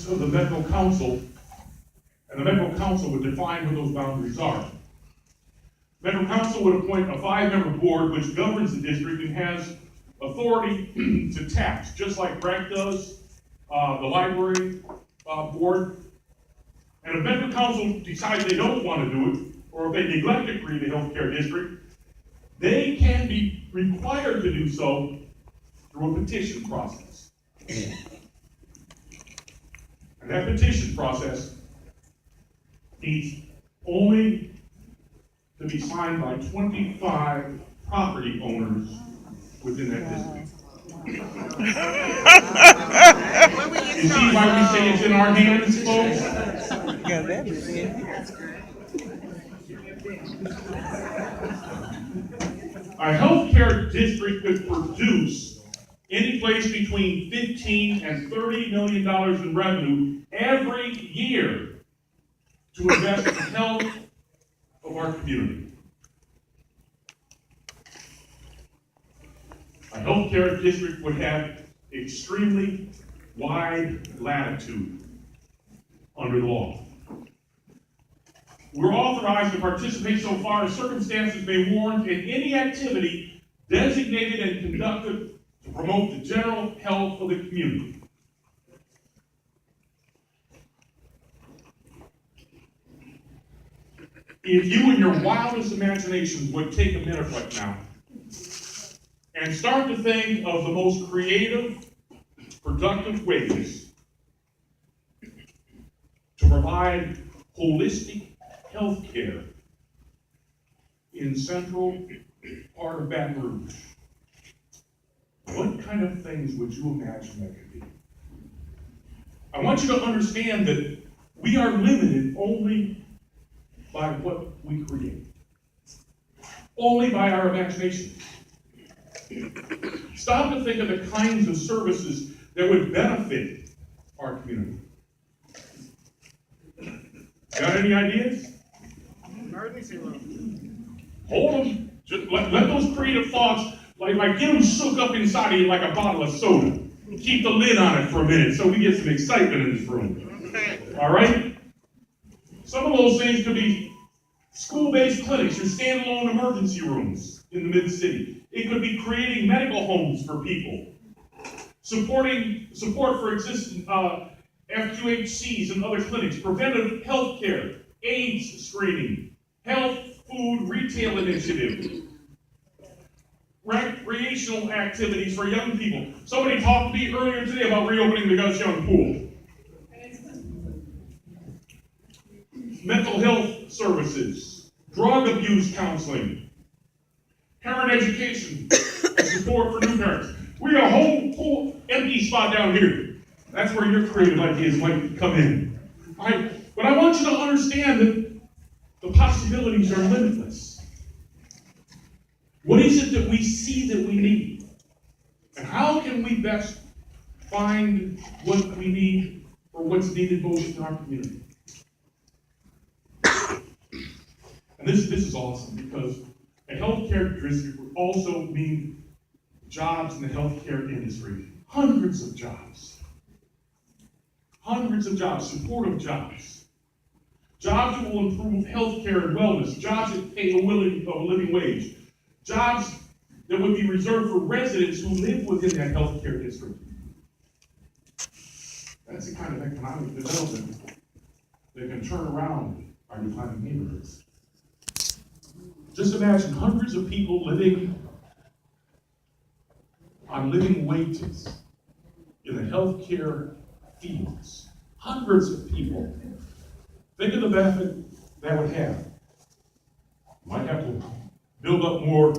to the Metro Council, and the Metro Council would define what those boundaries are. Metro Council would appoint a 5-member board which governs the district and has authority to tax, just like BRAC does, the library board. And if Metro Council decides they don't want to do it, or if they neglect to create a healthcare district, they can be required to do so through a petition process. And that petition process needs only to be signed by 25 property owners within that district. You see why we say it's in our hands, folks? Yeah, that is it. A healthcare district could produce any place between $15 and $30 million in revenue every year to invest in the health of our community. A healthcare district would have extremely wide latitude under the law. We're authorized to participate so far as circumstances may warrant in any activity designated and conducted to promote the general health of the community. If you in your wildest imaginations would take a minute right now and start to think of the most creative, productive ways to provide holistic health care in central part of Baton Rouge, what kind of things would you imagine that could be? I want you to understand that we are limited only by what we create, only by our imagination. Stop to think of the kinds of services that would benefit our community. Got any ideas? Emergency room. Hold them. Just let those creative thoughts, like get them shook up inside of you like a bottle of soda. Keep the lid on it for a minute so we get some excitement in this room. All right? Some of those things could be school-based clinics or standalone emergency rooms in the mid-city. It could be creating medical homes for people, support for existing FQHCs and other clinics, preventive health care, AIDS screening, health food retail initiative, recreational activities for young people. Somebody talked to me earlier today about reopening the Gus Young Pool. Mental health services, drug abuse counseling, parent education, support for new parents. We got a whole empty spot down here. That's where your creative ideas might come in. All right? But I want you to understand that the possibilities are limitless. What is it that we see that we need? And how can we best find what we need or what's needed most in our community? And this is awesome because a healthcare district would also mean jobs in the healthcare industry. Hundreds of jobs. Hundreds of jobs, supportive jobs. Jobs that will improve healthcare and wellness. Jobs that pay a living wage. Jobs that would be reserved for residents who live within that healthcare district. That's the kind of economic development that can turn around our declining neighborhoods. Just imagine hundreds of people living on living wages in the healthcare fields. Hundreds of people. Think of the benefit that would have. You might have to build up more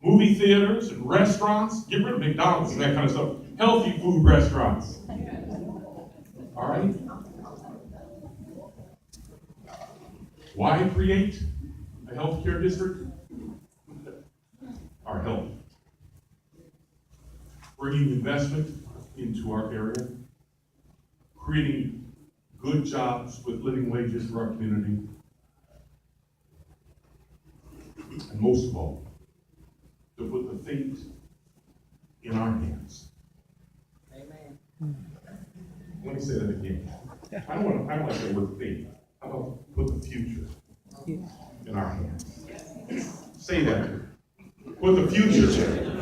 movie theaters and restaurants. Get rid of McDonald's and that kind of stuff. Healthy food restaurants. All right? Why create a healthcare district? Our health. Bringing investment into our area. Creating good jobs with living wages for our community. And most of all, to put the fate in our hands. Amen. Let me say that again. I don't like that word think. How about put the future in our hands? Say that. Put the future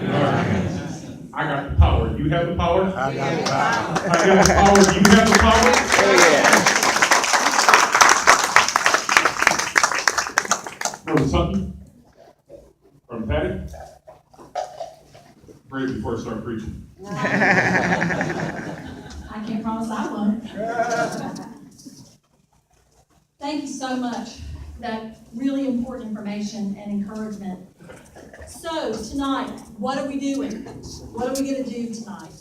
in our hands. I got the power. You have the power? I got the power. I got the power. You have the power? Brother Sutton? Brother Patty? Pray before I start preaching. I can't promise I won't. Thank you so much for that really important information and encouragement. So tonight, what are we doing? What are we going to do tonight?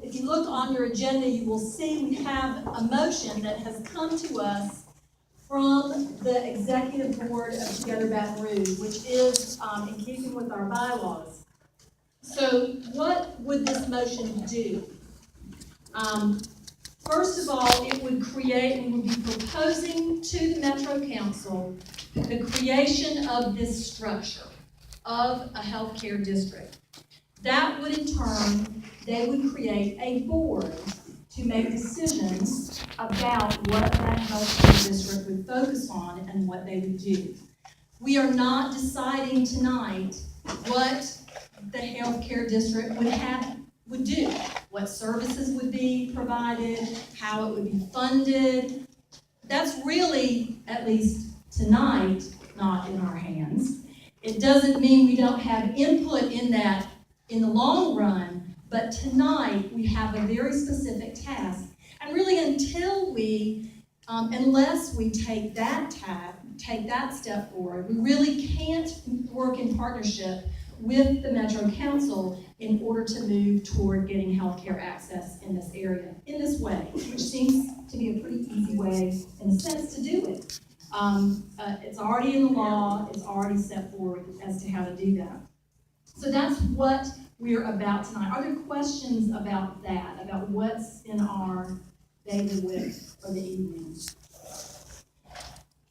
If you look on your agenda, you will see we have a motion that has come to us from the executive board of Together Baton Rouge, which is in keeping with our bylaws. So what would this motion do? First of all, it would create, we would be proposing to the Metro Council the creation of this structure of a healthcare district. That would in turn, they would create a board to make decisions about what that healthcare district would focus on and what they would do. We are not deciding tonight what the healthcare district would do, what services would be provided, how it would be funded. That's really, at least tonight, not in our hands. It doesn't mean we don't have input in that in the long run, but tonight we have a very specific task. And really until we, unless we take that step forward, we really can't work in partnership with the Metro Council in order to move toward getting healthcare access in this area, in this way, which seems to be a pretty easy way, in a sense, to do it. It's already in the law, it's already set forward as to how to do that. So that's what we're about tonight. Are there questions about that, about what's in our daily with for the evening?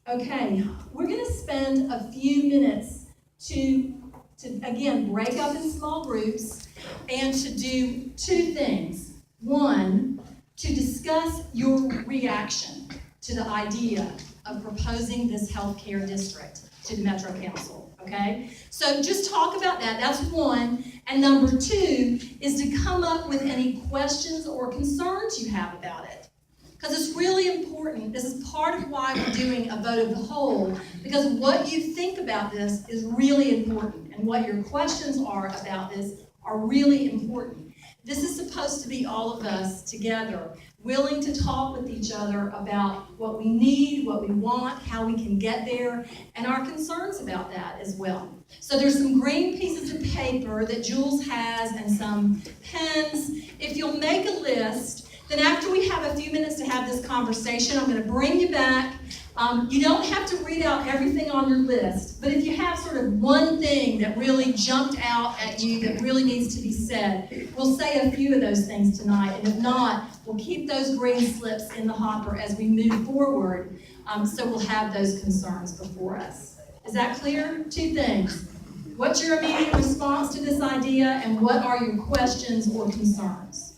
Okay, we're going to spend a few minutes to again break up in small groups and to do two things. One, to discuss your reaction to the idea of proposing this healthcare district to the Metro Council, okay? So just talk about that, that's one. And number two is to come up with any questions or concerns you have about it. Because it's really important, this is part of why we're doing a vote of the whole, because what you think about this is really important, and what your questions are about this are really important. This is supposed to be all of us together, willing to talk with each other about what we need, what we want, how we can get there, and our concerns about that as well. So there's some green pieces of paper that Jules has and some pens. If you'll make a list, then after we have a few minutes to have this conversation, I'm going to bring you back. You don't have to read out everything on your list, but if you have sort of one thing that really jumped out at you that really needs to be said, we'll say a few of those things tonight, and if not, we'll keep those green slips in the hopper as we move forward, so we'll have those concerns before us. Is that clear? Two things. What's your immediate response to this idea, and what are your questions or concerns?